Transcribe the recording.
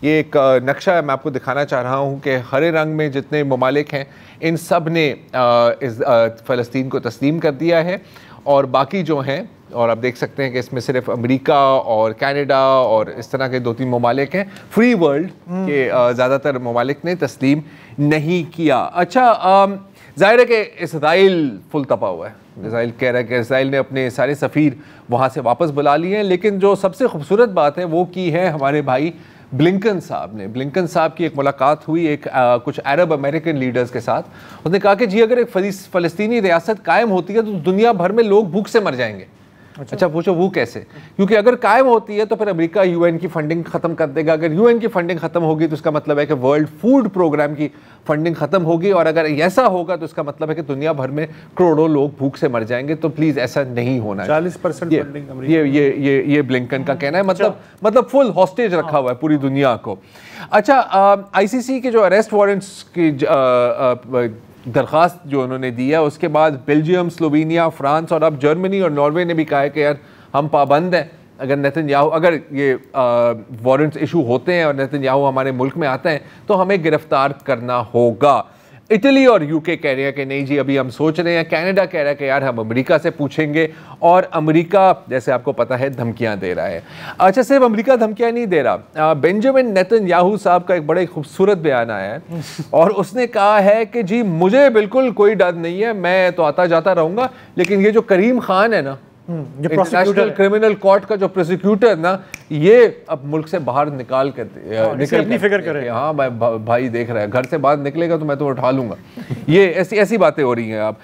ये एक नक्शा है, मैं आपको दिखाना चाह रहा हूँ कि हरे रंग में जितने ममालिक हैं इन सब ने इस फ़लस्तीन को तस्लीम कर दिया है, और बाकी जो हैं, और आप देख सकते हैं कि इसमें सिर्फ अमेरिका और कनाडा और इस तरह के 2-3 ममालिक हैं। फ्री वर्ल्ड के ज़्यादातर ममालिक ने तस्लीम नहीं किया। अच्छा, ज़ाहिर है कि इसराइल फुल तपा हुआ है। इसराइल कह रहा है कि इसराइल ने अपने सारे सफ़ीर वहाँ से वापस बुला लिए हैं, लेकिन जो सबसे खूबसूरत बात है वो की है हमारे भाई ब्लिंकन साहब ने। ब्लिंकन साहब की एक मुलाकात हुई कुछ अरब अमेरिकन लीडर्स के साथ। उसने कहा कि जी अगर एक फ़लस्तीनी रियासत कायम होती है तो दुनिया भर में लोग भूख से मर जाएंगे। अच्छा पूछो वो कैसे? क्योंकि अगर कायम होती है तो फिर अमेरिका यूएन की फंडिंग ख़त्म कर देगा। अगर यूएन की फंडिंग ख़त्म होगी तो इसका मतलब है कि वर्ल्ड फूड प्रोग्राम की फंडिंग ख़त्म होगी, और अगर ऐसा होगा तो इसका मतलब है कि दुनिया भर में करोड़ों लोग भूख से मर जाएंगे। तो प्लीज़ ऐसा नहीं होना है। 40% फंडिंग ये ब्लिंकन का कहना है। मतलब फुल हॉस्टेज रखा हुआ है पूरी दुनिया को। अच्छा, आईसीसी के जो अरेस्ट वारंट्स की दरख्वास्त जो उन्होंने दी है, उसके बाद बेल्जियम, स्लोवेनिया, फ्रांस और अब जर्मनी और नॉर्वे ने भी कहा है कि यार हम पाबंद हैं, अगर ये वारंट्स इशू होते हैं और नेतन्याहू हमारे मुल्क में आते हैं तो हमें गिरफ्तार करना होगा। इटली और यूके कह रहे हैं कि नहीं जी अभी हम सोच रहे हैं। कनाडा कह रहा है कि यार हम अमेरिका से पूछेंगे, और अमेरिका जैसे आपको पता है धमकियां दे रहा है। अच्छा, सिर्फ अमेरिका धमकियां नहीं दे रहा, बेंजामिन नेतन्याहू साहब का एक बड़ा खूबसूरत बयान आया है और उसने कहा है कि जी मुझे बिल्कुल कोई डर नहीं है, मैं तो आता जाता रहूंगा, लेकिन ये जो करीम खान है ना, इंटरनेशनल क्रिमिनल कोर्ट का जो प्रोसिक्यूटर ना, ये अब मुल्क से बाहर निकल अपनी फिक्र करे। हाँ भाई देख रहा है, घर से बाहर निकलेगा तो मैं तो उठा लूंगा। ये ऐसी बातें हो रही हैं आप।